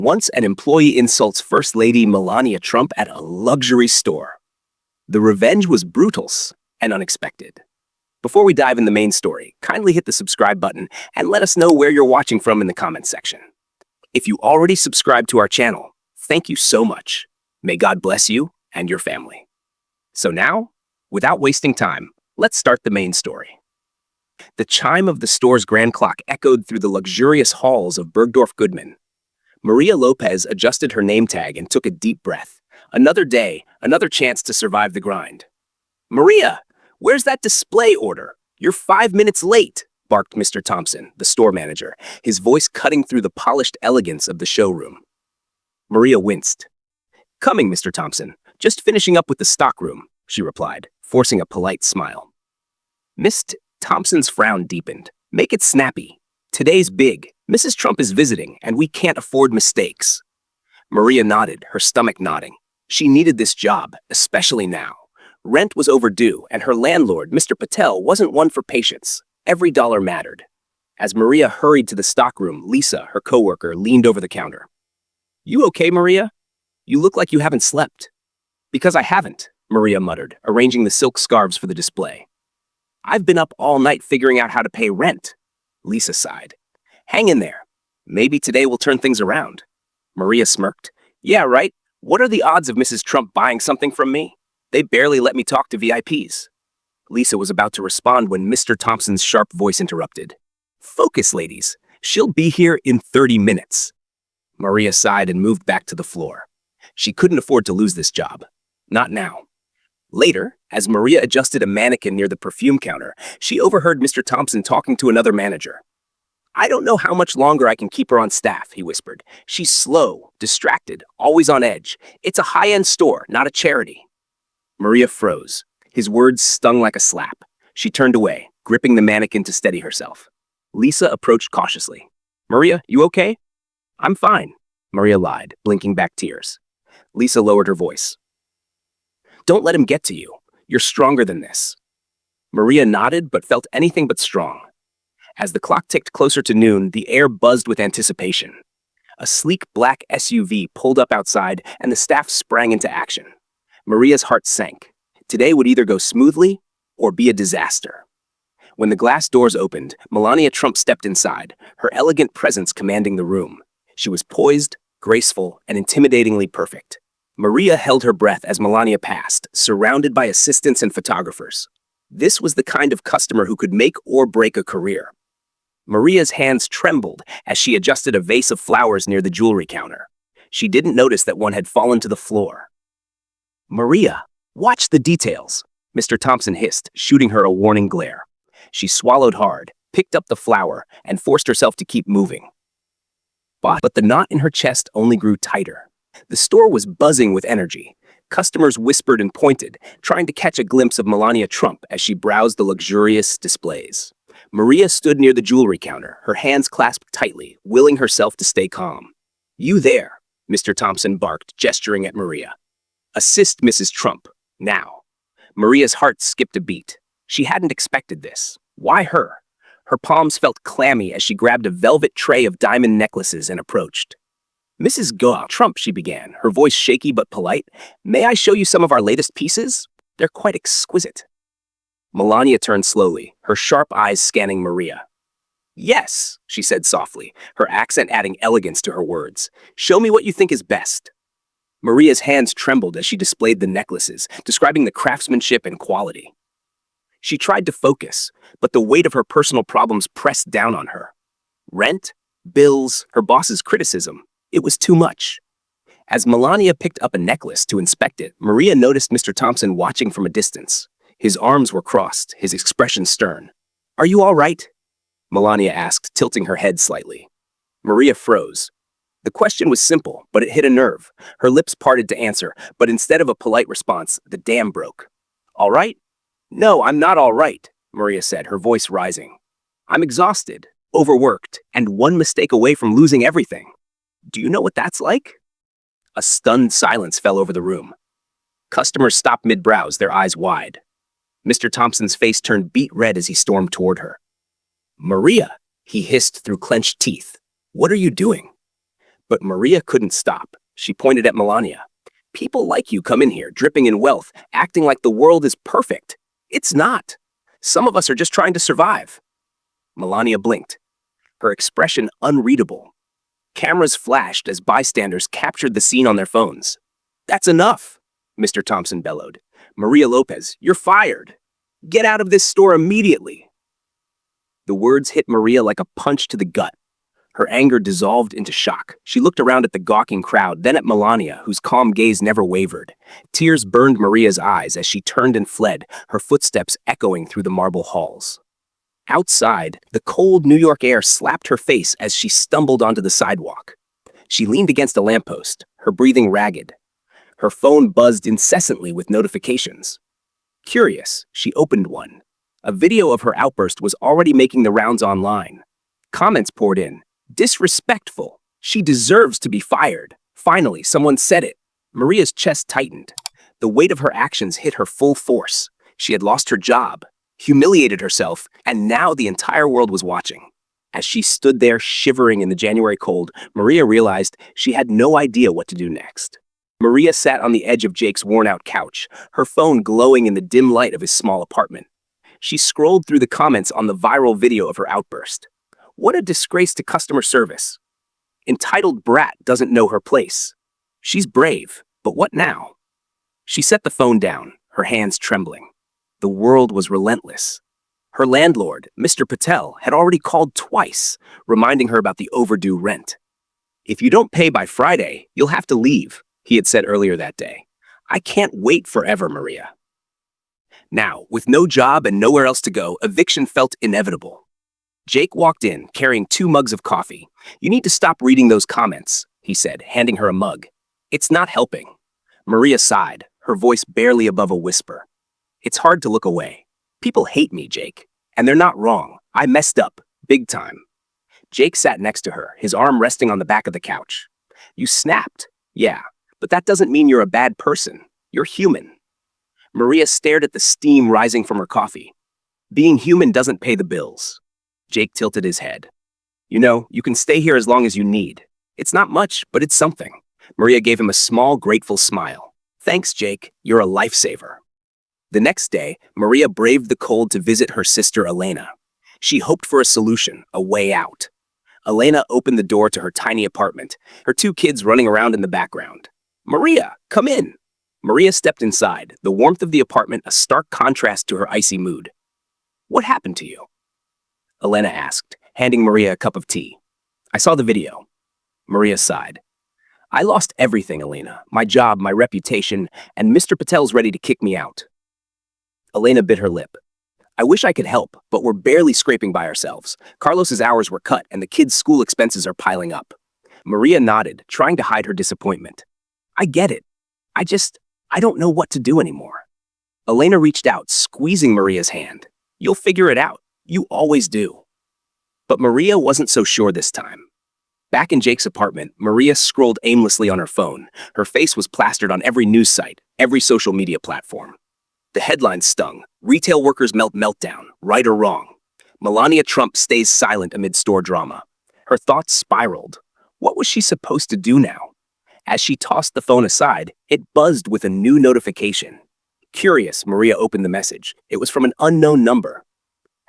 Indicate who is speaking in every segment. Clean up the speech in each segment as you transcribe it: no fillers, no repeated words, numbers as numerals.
Speaker 1: Once an employee insults First Lady Melania Trump at a luxury store. The revenge was brutal and unexpected. Before we dive in the main story, kindly hit the subscribe button and let us know where you're watching from in the comments section. If you already subscribed to our channel, thank you so much. May God bless you and your family. So now, without wasting time, let's start the main story. The chime of the store's grand clock echoed through the luxurious halls of Bergdorf Goodman. Maria Lopez adjusted her name tag and took a deep breath. Another day, another chance to survive the grind. "Maria, where's that display order? You're 5 minutes late," barked Mr. Thompson, the store manager, his voice cutting through the polished elegance of the showroom. Maria winced. "Coming, Mr. Thompson. Just finishing up with the stockroom," she replied, forcing a polite smile. Mr. Thompson's frown deepened. "Make it snappy. Today's big. Mrs. Trump is visiting, and we can't afford mistakes." Maria nodded, her stomach nodding. She needed this job, especially now. Rent was overdue, and her landlord, Mr. Patel, wasn't one for patience. Every dollar mattered. As Maria hurried to the stockroom, Lisa, her coworker, leaned over the counter. "You okay, Maria? You look like you haven't slept." "Because I haven't," Maria muttered, arranging the silk scarves for the display. "I've been up all night figuring out how to pay rent." Lisa sighed. "Hang in there. Maybe today will turn things around." Maria smirked. "Yeah, right. What are the odds of Mrs. Trump buying something from me? They barely let me talk to VIPs. Lisa was about to respond when Mr. Thompson's sharp voice interrupted. "Focus, ladies. She'll be here in 30 minutes. Maria sighed and moved back to the floor. She couldn't afford to lose this job. Not now. Later, as Maria adjusted a mannequin near the perfume counter, she overheard Mr. Thompson talking to another manager. "I don't know how much longer I can keep her on staff," he whispered. "She's slow, distracted, always on edge. It's a high-end store, not a charity." Maria froze. His words stung like a slap. She turned away, gripping the mannequin to steady herself. Lisa approached cautiously. "Maria, you okay?" "I'm fine," Maria lied, blinking back tears. Lisa lowered her voice. "Don't let him get to you. You're stronger than this." Maria nodded but felt anything but strong. As the clock ticked closer to noon, the air buzzed with anticipation. A sleek black SUV pulled up outside and the staff sprang into action. Maria's heart sank. Today would either go smoothly or be a disaster. When the glass doors opened, Melania Trump stepped inside, her elegant presence commanding the room. She was poised, graceful, and intimidatingly perfect. Maria held her breath as Melania passed, surrounded by assistants and photographers. This was the kind of customer who could make or break a career. Maria's hands trembled as she adjusted a vase of flowers near the jewelry counter. She didn't notice that one had fallen to the floor. "Maria, watch the details," Mr. Thompson hissed, shooting her a warning glare. She swallowed hard, picked up the flower, and forced herself to keep moving. But the knot in her chest only grew tighter. The store was buzzing with energy. Customers whispered and pointed, trying to catch a glimpse of Melania Trump as she browsed the luxurious displays. Maria stood near the jewelry counter, her hands clasped tightly, willing herself to stay calm. "You there," Mr. Thompson barked, gesturing at Maria. "Assist Mrs. Trump, now." Maria's heart skipped a beat. She hadn't expected this. Why her? Her palms felt clammy as she grabbed a velvet tray of diamond necklaces and approached. "Mrs. Trump," she began, her voice shaky but polite. "May I show you some of our latest pieces? They're quite exquisite." Melania turned slowly, her sharp eyes scanning Maria. "Yes," she said softly, her accent adding elegance to her words. "Show me what you think is best." Maria's hands trembled as she displayed the necklaces, describing the craftsmanship and quality. She tried to focus, but the weight of her personal problems pressed down on her. Rent, bills, her boss's criticism. It was too much. As Melania picked up a necklace to inspect it, Maria noticed Mr. Thompson watching from a distance. His arms were crossed, his expression stern. "Are you all right?" Melania asked, tilting her head slightly. Maria froze. The question was simple, but it hit a nerve. Her lips parted to answer, but instead of a polite response, the dam broke. "All right?" "No, I'm not all right," Maria said, her voice rising. "I'm exhausted, overworked, and one mistake away from losing everything. Do you know what that's like?" A stunned silence fell over the room. Customers stopped mid-browse, their eyes wide. Mr. Thompson's face turned beet red as he stormed toward her. "Maria," he hissed through clenched teeth. "What are you doing?" But Maria couldn't stop. She pointed at Melania. People like you come in here, dripping in wealth, acting like the world is perfect. It's not. Some of us are just trying to survive. Melania blinked, her expression unreadable. Cameras flashed as bystanders captured the scene on their phones. That's enough, Mr. Thompson bellowed. Maria Lopez, you're fired. Get out of this store immediately. The words hit Maria like a punch to the gut. Her anger dissolved into shock. She looked around at the gawking crowd, then at Melania, whose calm gaze never wavered. Tears burned Maria's eyes as she turned and fled, her footsteps echoing through the marble halls. Outside, the cold New York air slapped her face as she stumbled onto the sidewalk. She leaned against a lamppost, her breathing ragged. Her phone buzzed incessantly with notifications. Curious, she opened one. A video of her outburst was already making the rounds online. Comments poured in. Disrespectful. She deserves to be fired. Finally, someone said it. Maria's chest tightened. The weight of her actions hit her full force. She had lost her job, humiliated herself, and now the entire world was watching. As she stood there shivering in the January cold, Maria realized she had no idea what to do next. Maria sat on the edge of Jake's worn-out couch, her phone glowing in the dim light of his small apartment. She scrolled through the comments on the viral video of her outburst. What a disgrace to customer service. Entitled brat doesn't know her place. She's brave, but what now? She set the phone down, her hands trembling. The world was relentless. Her landlord, Mr. Patel, had already called twice, reminding her about the overdue rent. If you don't pay by Friday, you'll have to leave, he had said earlier that day. I can't wait forever, Maria. Now, with no job and nowhere else to go, eviction felt inevitable. Jake walked in, carrying 2 mugs of coffee. You need to stop reading those comments, he said, handing her a mug. It's not helping. Maria sighed, her voice barely above a whisper. It's hard to look away. People hate me, Jake. And they're not wrong. I messed up, big time. Jake sat next to her, his arm resting on the back of the couch. You snapped. Yeah, but that doesn't mean you're a bad person. You're human. Maria stared at the steam rising from her coffee. Being human doesn't pay the bills. Jake tilted his head. You know, you can stay here as long as you need. It's not much, but it's something. Maria gave him a small, grateful smile. Thanks, Jake. You're a lifesaver. The next day, Maria braved the cold to visit her sister Elena. She hoped for a solution, a way out. Elena opened the door to her tiny apartment, her 2 kids running around in the background. Maria, come in. Maria stepped inside, the warmth of the apartment a stark contrast to her icy mood. What happened to you? Elena asked, handing Maria a cup of tea. I saw the video. Maria sighed. I lost everything, Elena. My job, my reputation, and Mr. Patel's ready to kick me out. Elena bit her lip. I wish I could help, but we're barely scraping by ourselves. Carlos's hours were cut, and the kids' school expenses are piling up. Maria nodded, trying to hide her disappointment. I get it. I don't know what to do anymore. Elena reached out, squeezing Maria's hand. You'll figure it out. You always do. But Maria wasn't so sure this time. Back in Jake's apartment, Maria scrolled aimlessly on her phone. Her face was plastered on every news site, every social media platform. The headlines stung. Retail workers meltdown, right or wrong. Melania Trump stays silent amid store drama. Her thoughts spiraled. What was she supposed to do now? As she tossed the phone aside, it buzzed with a new notification. Curious, Maria opened the message. It was from an unknown number.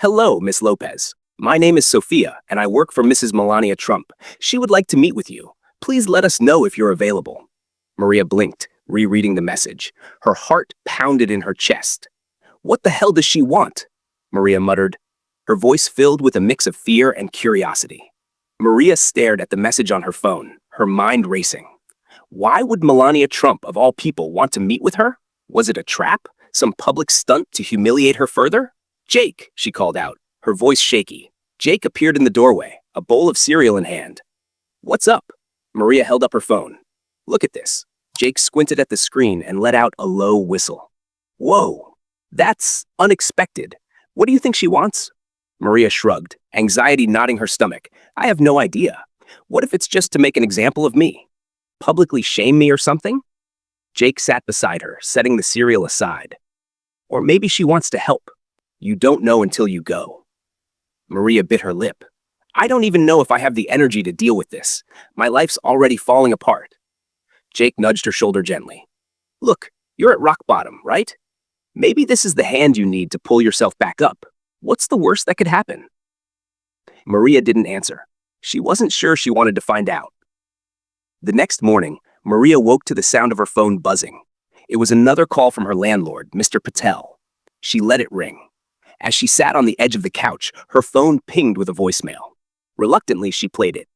Speaker 1: Hello, Miss Lopez. My name is Sophia, and I work for Mrs. Melania Trump. She would like to meet with you. Please let us know if you're available. Maria blinked, rereading the message. Her heart pounded in her chest. What the hell does she want? Maria muttered, her voice filled with a mix of fear and curiosity. Maria stared at the message on her phone, her mind racing. Why would Melania Trump, of all people, want to meet with her? Was it a trap? Some public stunt to humiliate her further? Jake, she called out, her voice shaky. Jake appeared in the doorway, a bowl of cereal in hand. What's up? Maria held up her phone. Look at this. Jake squinted at the screen and let out a low whistle. Whoa, that's unexpected. What do you think she wants? Maria shrugged, anxiety knotting her stomach. I have no idea. What if it's just to make an example of me? Publicly shame me or something? Jake sat beside her, setting the cereal aside. Or maybe she wants to help. You don't know until you go. Maria bit her lip. I don't even know if I have the energy to deal with this. My life's already falling apart. Jake nudged her shoulder gently. Look, you're at rock bottom, right? Maybe this is the hand you need to pull yourself back up. What's the worst that could happen? Maria didn't answer. She wasn't sure she wanted to find out. The next morning, Maria woke to the sound of her phone buzzing. It was another call from her landlord, Mr. Patel. She let it ring. As she sat on the edge of the couch, her phone pinged with a voicemail. Reluctantly, she played it.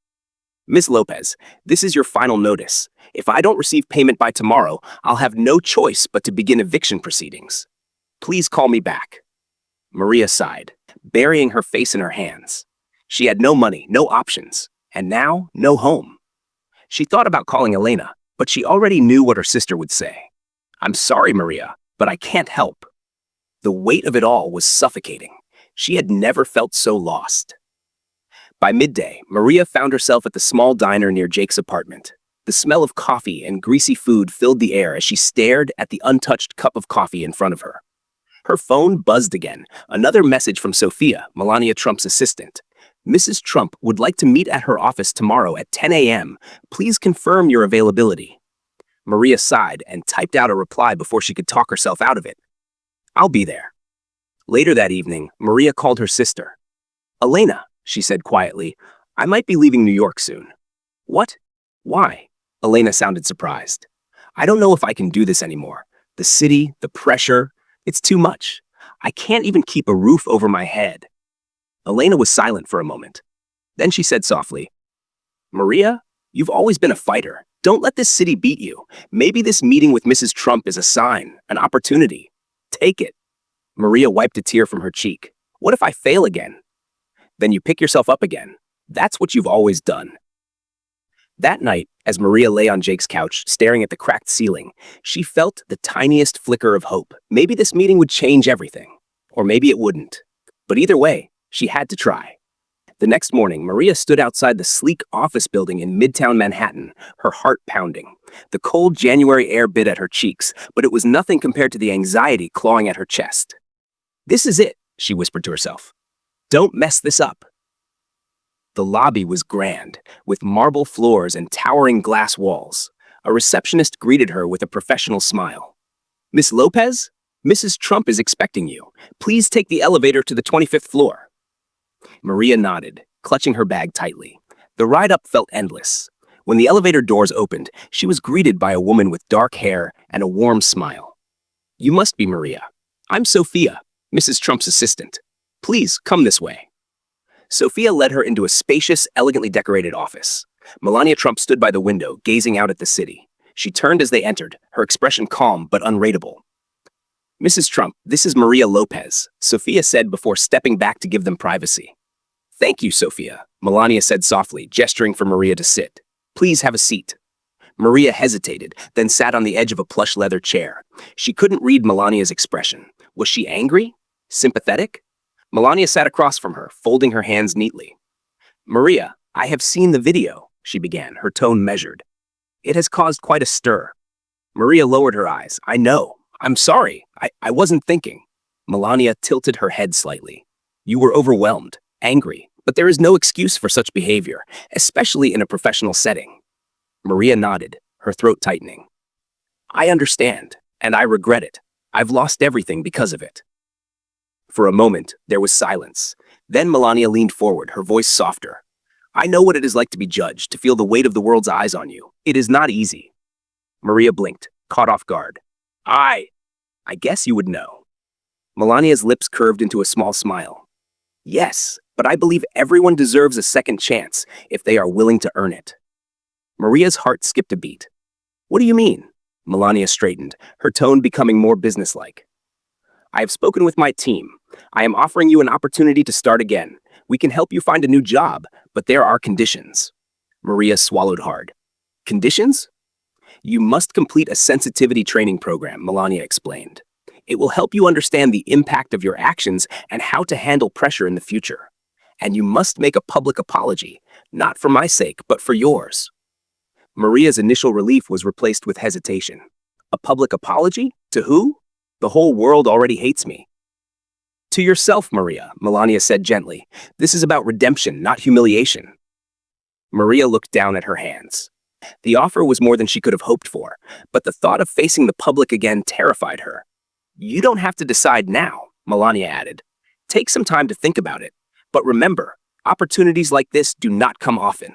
Speaker 1: Miss Lopez, this is your final notice. If I don't receive payment by tomorrow, I'll have no choice but to begin eviction proceedings. Please call me back. Maria sighed, burying her face in her hands. She had no money, no options, and now no home. She thought about calling Elena, but she already knew what her sister would say. I'm sorry, Maria, but I can't help. The weight of it all was suffocating. She had never felt so lost. By midday, Maria found herself at the small diner near Jake's apartment. The smell of coffee and greasy food filled the air as she stared at the untouched cup of coffee in front of her. Her phone buzzed again, another message from Sophia, Melania Trump's assistant. Mrs. Trump would like to meet at her office tomorrow at 10 a.m. Please confirm your availability. Maria sighed and typed out a reply before she could talk herself out of it. I'll be there. Later that evening, Maria called her sister. Elena, she said quietly, I might be leaving New York soon. What? Why? Elena sounded surprised. I don't know if I can do this anymore. The city, the pressure, it's too much. I can't even keep a roof over my head. Elena was silent for a moment. Then she said softly, Maria, you've always been a fighter. Don't let this city beat you. Maybe this meeting with Mrs. Trump is a sign, an opportunity. Take it. Maria wiped a tear from her cheek. What if I fail again? Then you pick yourself up again. That's what you've always done. That night, as Maria lay on Jake's couch, staring at the cracked ceiling, she felt the tiniest flicker of hope. Maybe this meeting would change everything. Or maybe it wouldn't. But either way, she had to try. The next morning, Maria stood outside the sleek office building in Midtown Manhattan, her heart pounding. The cold January air bit at her cheeks, but it was nothing compared to the anxiety clawing at her chest. This is it, she whispered to herself. Don't mess this up. The lobby was grand, with marble floors and towering glass walls. A receptionist greeted her with a professional smile. Miss Lopez, Mrs. Trump is expecting you. Please take the elevator to the 25th floor. Maria nodded, clutching her bag tightly. The ride up felt endless. When the elevator doors opened, she was greeted by a woman with dark hair and a warm smile. You must be Maria. I'm Sophia, Mrs. Trump's assistant. Please come this way. Sophia led her into a spacious, elegantly decorated office. Melania Trump stood by the window, gazing out at the city. She turned as they entered, her expression calm but unreadable. Mrs. Trump, this is Maria Lopez, Sophia said before stepping back to give them privacy. Thank you, Sophia, Melania said softly, gesturing for Maria to sit. Please have a seat. Maria hesitated, then sat on the edge of a plush leather chair. She couldn't read Melania's expression. Was she angry? Sympathetic? Melania sat across from her, folding her hands neatly. Maria, I have seen the video, she began, her tone measured. It has caused quite a stir. Maria lowered her eyes. I know. I'm sorry. I wasn't thinking. Melania tilted her head slightly. You were overwhelmed, angry, but there is no excuse for such behavior, especially in a professional setting. Maria nodded, her throat tightening. I understand, and I regret it. I've lost everything because of it. For a moment, there was silence. Then Melania leaned forward, her voice softer. I know what it is like to be judged, to feel the weight of the world's eyes on you. It is not easy. Maria blinked, caught off guard. I guess you would know. Melania's lips curved into a small smile. Yes, but I believe everyone deserves a second chance if they are willing to earn it. Maria's heart skipped a beat. What do you mean? Melania straightened, her tone becoming more businesslike. I have spoken with my team. I am offering you an opportunity to start again. We can help you find a new job, but there are conditions. Maria swallowed hard. Conditions? You must complete a sensitivity training program, Melania explained. It will help you understand the impact of your actions and how to handle pressure in the future. And you must make a public apology, not for my sake, but for yours. Maria's initial relief was replaced with hesitation. A public apology? To who? The whole world already hates me. To yourself, Maria, Melania said gently. This is about redemption, not humiliation. Maria looked down at her hands. The offer was more than she could have hoped for, but the thought of facing the public again terrified her. You don't have to decide now, Melania added. Take some time to think about it. But remember, opportunities like this do not come often.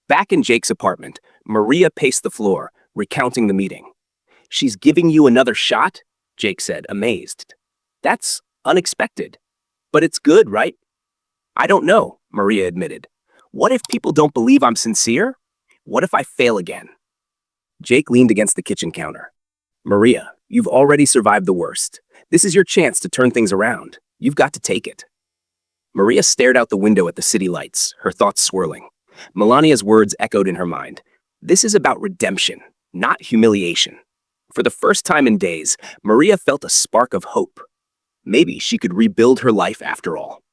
Speaker 1: Back in Jake's apartment, Maria paced the floor, recounting the meeting. She's giving you another shot? Jake said, amazed. That's unexpected. But it's good, right? I don't know, Maria admitted. What if people don't believe I'm sincere? What if I fail again? Jake leaned against the kitchen counter. Maria, you've already survived the worst. This is your chance to turn things around. You've got to take it. Maria stared out the window at the city lights, her thoughts swirling. Melania's words echoed in her mind. This is about redemption, not humiliation. For the first time in days, Maria felt a spark of hope. Maybe she could rebuild her life after all.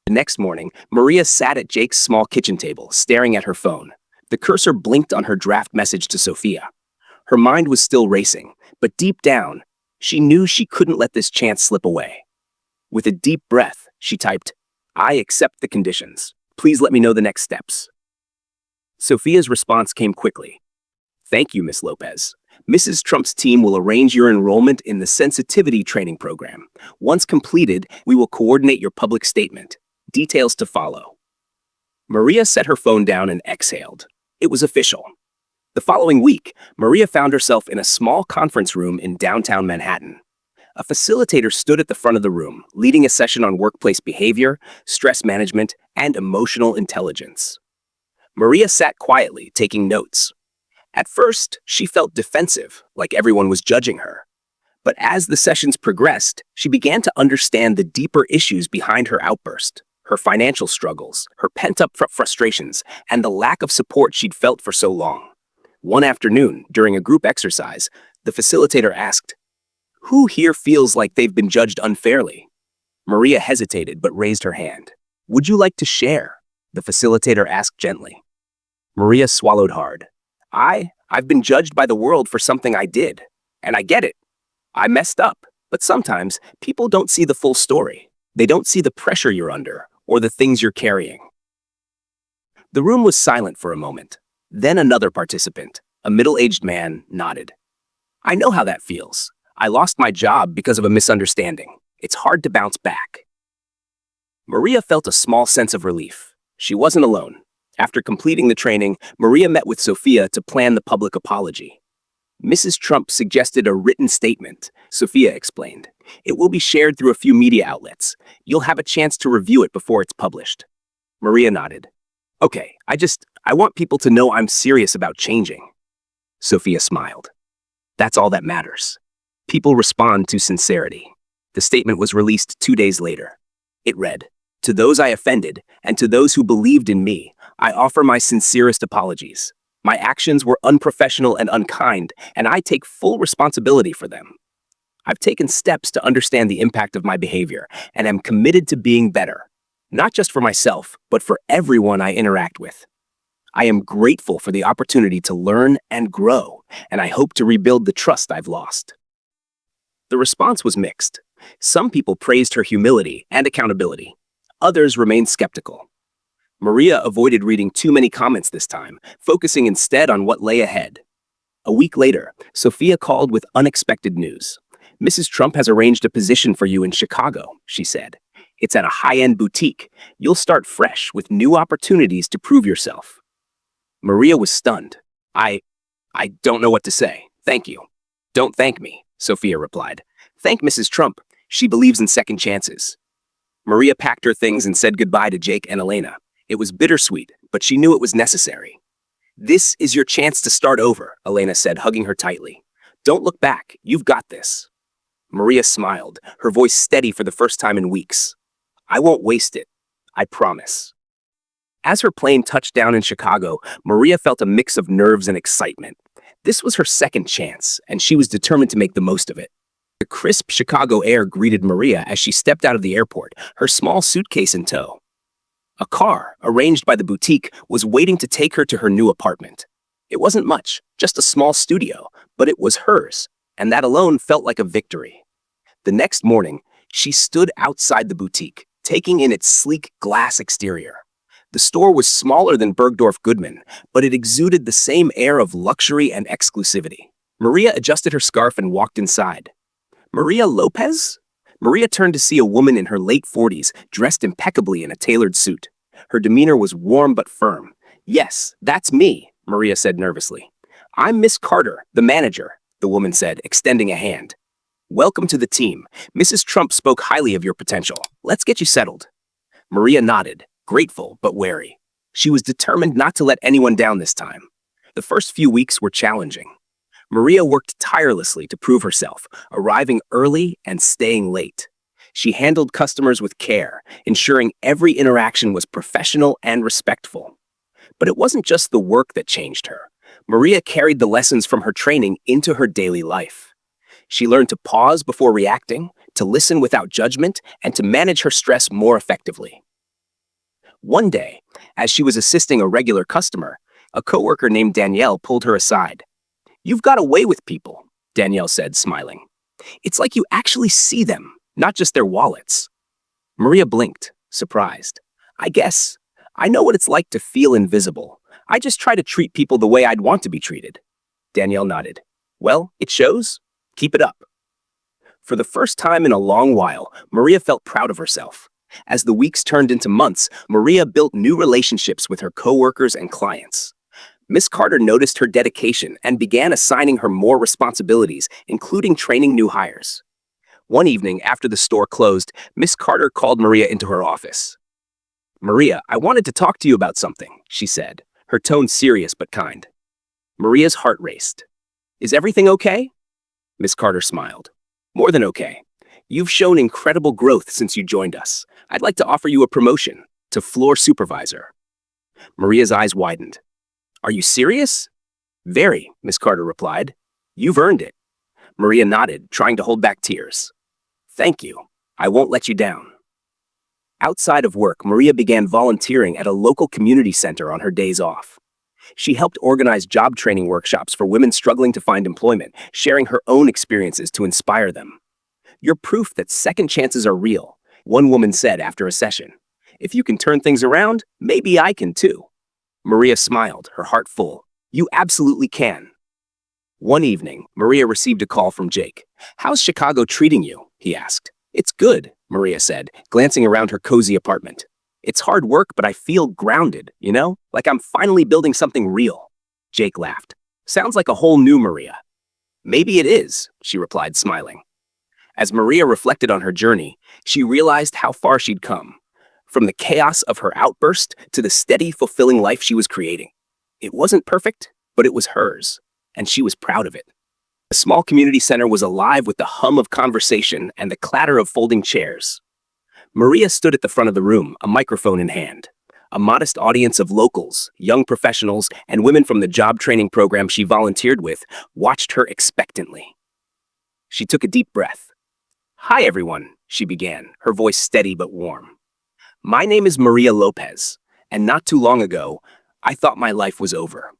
Speaker 1: The next morning, Maria sat at Jake's small kitchen table, staring at her phone. The cursor blinked on her draft message to Sophia. Her mind was still racing, but deep down, she knew she couldn't let this chance slip away. With a deep breath, she typed, I accept the conditions. Please let me know the next steps. Sophia's response came quickly. Thank you, Miss Lopez. Mrs. Trump's team will arrange your enrollment in the sensitivity training program. Once completed, we will coordinate your public statement. Details to follow. Maria set her phone down and exhaled. It was official. The following week, Maria found herself in a small conference room in downtown Manhattan. A facilitator stood at the front of the room, leading a session on workplace behavior, stress management, and emotional intelligence. Maria sat quietly, taking notes. At first, she felt defensive, like everyone was judging her. But as the sessions progressed, she began to understand the deeper issues behind her outburst, her financial struggles, her pent-up frustrations, and the lack of support she'd felt for so long. One afternoon, during a group exercise, the facilitator asked, Who here feels like they've been judged unfairly? Maria hesitated but raised her hand. Would you like to share? The facilitator asked gently. Maria swallowed hard. I've been judged by the world for something I did. And I get it. I messed up. But sometimes people don't see the full story. They don't see the pressure you're under or the things you're carrying. The room was silent for a moment. Then another participant, a middle-aged man, nodded. I know how that feels. I lost my job because of a misunderstanding. It's hard to bounce back. Maria felt a small sense of relief. She wasn't alone. After completing the training, Maria met with Sophia to plan the public apology. Mrs. Trump suggested a written statement, Sophia explained. It will be shared through a few media outlets. You'll have a chance to review it before it's published. Maria nodded. Okay, I want people to know I'm serious about changing. Sophia smiled. That's all that matters. People respond to sincerity. The statement was released 2 days later. It read, To those I offended, and to those who believed in me, I offer my sincerest apologies. My actions were unprofessional and unkind, and I take full responsibility for them. I've taken steps to understand the impact of my behavior, and am committed to being better, not just for myself, but for everyone I interact with. I am grateful for the opportunity to learn and grow, and I hope to rebuild the trust I've lost. The response was mixed. Some people praised her humility and accountability. Others remained skeptical. Maria avoided reading too many comments this time, focusing instead on what lay ahead. A week later, Sophia called with unexpected news. Mrs. Trump has arranged a position for you in Chicago, she said. It's at a high-end boutique. You'll start fresh with new opportunities to prove yourself. Maria was stunned. I don't know what to say. Thank you. Don't thank me, Sophia replied. Thank Mrs. Trump. She believes in second chances. Maria packed her things and said goodbye to Jake and Elena. It was bittersweet, but she knew it was necessary. This is your chance to start over, Elena said, hugging her tightly. Don't look back. You've got this. Maria smiled, her voice steady for the first time in weeks. I won't waste it. I promise. As her plane touched down in Chicago, Maria felt a mix of nerves and excitement. This was her second chance, and she was determined to make the most of it. The crisp Chicago air greeted Maria as she stepped out of the airport, her small suitcase in tow. A car, arranged by the boutique, was waiting to take her to her new apartment. It wasn't much, just a small studio, but it was hers, and that alone felt like a victory. The next morning, She stood outside the boutique, taking in its sleek glass exterior. The store was smaller than Bergdorf Goodman, but it exuded the same air of luxury and exclusivity. Maria adjusted her scarf and walked inside. Maria Lopez? Maria turned to see a woman in her late 40s, dressed impeccably in a tailored suit. Her demeanor was warm but firm. "Yes, that's me," Maria said nervously. "I'm Miss Carter, the manager," the woman said, extending a hand. "Welcome to the team. Mrs. Trump spoke highly of your potential. Let's get you settled." Maria nodded, grateful but wary. She was determined not to let anyone down this time. The first few weeks were challenging. Maria worked tirelessly to prove herself, arriving early and staying late. She handled customers with care, ensuring every interaction was professional and respectful. But it wasn't just the work that changed her. Maria carried the lessons from her training into her daily life. She learned to pause before reacting, to listen without judgment, and to manage her stress more effectively. One day, as she was assisting a regular customer, a coworker named Danielle pulled her aside. "You've got a way with people," Danielle said, smiling. "It's like you actually see them, not just their wallets." Maria blinked, surprised. I know what it's like to feel invisible. I just try to treat people the way I'd want to be treated." Danielle nodded. "Well, it shows. Keep it up." For the first time in a long while, Maria felt proud of herself. As the weeks turned into months, Maria built new relationships with her coworkers and clients. Miss Carter noticed her dedication and began assigning her more responsibilities, including training new hires. One evening, after the store closed, Miss Carter called Maria into her office. "Maria, I wanted to talk to you about something," she said, her tone serious but kind. Maria's heart raced. "Is everything okay?" Miss Carter smiled. "More than okay. You've shown incredible growth since you joined us. I'd like to offer you a promotion to floor supervisor." Maria's eyes widened. "Are you serious?" "Very," Miss Carter replied. "You've earned it." Maria nodded, trying to hold back tears. "Thank you. I won't let you down." Outside of work, Maria began volunteering at a local community center on her days off. She helped organize job training workshops for women struggling to find employment, sharing her own experiences to inspire them. "You're proof that second chances are real," one woman said after a session. "If you can turn things around, maybe I can too." Maria smiled, her heart full. "You absolutely can." One evening, Maria received a call from Jake. "How's Chicago treating you?" he asked. "It's good," Maria said, glancing around her cozy apartment. "It's hard work, but I feel grounded, like I'm finally building something real." Jake laughed. "Sounds like a whole new Maria." "Maybe it is," she replied, smiling. As Maria reflected on her journey, she realized how far she'd come. From the chaos of her outburst to the steady, fulfilling life she was creating. It wasn't perfect, but it was hers, and she was proud of it. The small community center was alive with the hum of conversation and the clatter of folding chairs. Maria stood at the front of the room, a microphone in hand. A modest audience of locals, young professionals, and women from the job training program she volunteered with watched her expectantly. She took a deep breath. "Hi, everyone," she began, her voice steady but warm. "My name is Maria Lopez, and not too long ago, I thought my life was over.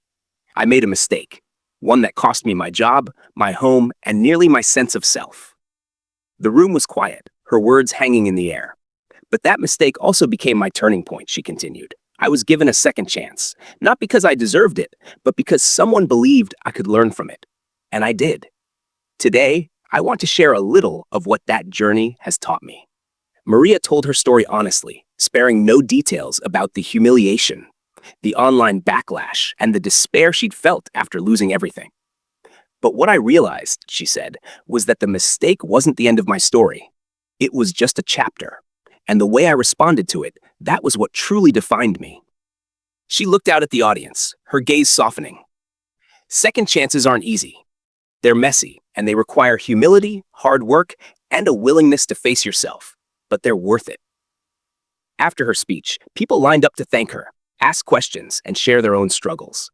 Speaker 1: I made a mistake, one that cost me my job, my home, and nearly my sense of self." The room was quiet, her words hanging in the air. "But that mistake also became my turning point," she continued. "I was given a second chance, not because I deserved it, but because someone believed I could learn from it. And I did. Today, I want to share a little of what that journey has taught me." Maria told her story honestly, sparing no details about the humiliation, the online backlash, and the despair she'd felt after losing everything. "But what I realized," she said, "was that the mistake wasn't the end of my story. It was just a chapter. And the way I responded to it, that was what truly defined me." She looked out at the audience, her gaze softening. Second chances aren't easy. They're messy, and they require humility, hard work, and a willingness to face yourself. But they're worth it. After her speech, people lined up to thank her, ask questions, and share their own struggles.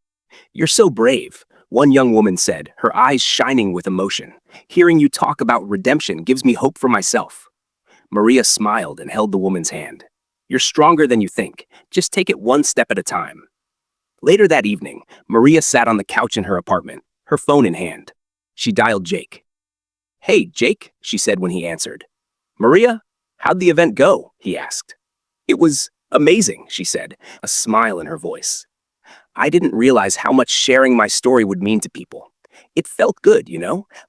Speaker 1: "You're so brave," one young woman said, her eyes shining with emotion. "Hearing you talk about redemption gives me hope for myself." Maria smiled and held the woman's hand. "You're stronger than you think. Just take it one step at a time." Later that evening, Maria sat on the couch in her apartment, her phone in hand. She dialed Jake. "Hey, Jake," she said when he answered. Maria, how'd the event go? He asked. It was amazing, she said, a smile in her voice. I didn't realize how much sharing my story would mean to people. It felt good,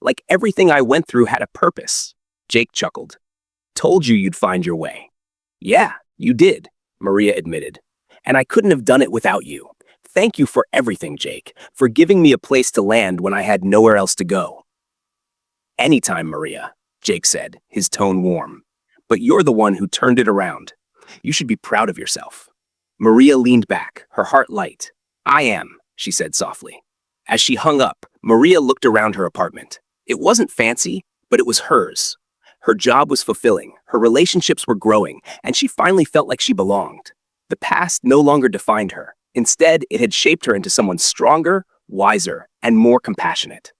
Speaker 1: like everything I went through had a purpose. Jake chuckled. Told you you'd find your way. Yeah, you did, Maria admitted. And I couldn't have done it without you. Thank you for everything, Jake, for giving me a place to land when I had nowhere else to go. Anytime, Maria, Jake said, his tone warm. But you're the one who turned it around. You should be proud of yourself. Maria leaned back, her heart light. I am, she said softly. As she hung up, Maria looked around her apartment. It wasn't fancy, but it was hers. Her job was fulfilling, her relationships were growing, and she finally felt like she belonged. The past no longer defined her. Instead, it had shaped her into someone stronger, wiser, and more compassionate.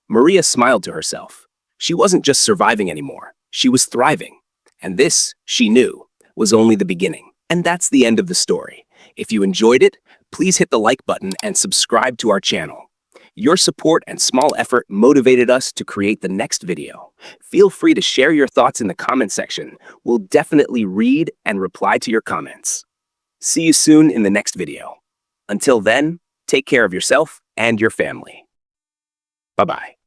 Speaker 1: Maria smiled to herself. She wasn't just surviving anymore. She was thriving. And this, she knew, was only the beginning. And that's the end of the story. If you enjoyed it, please hit the like button and subscribe to our channel. Your support and small effort motivated us to create the next video. Feel free to share your thoughts in the comment section. We'll definitely read and reply to your comments. See you soon in the next video. Until then, take care of yourself and your family. Bye-bye.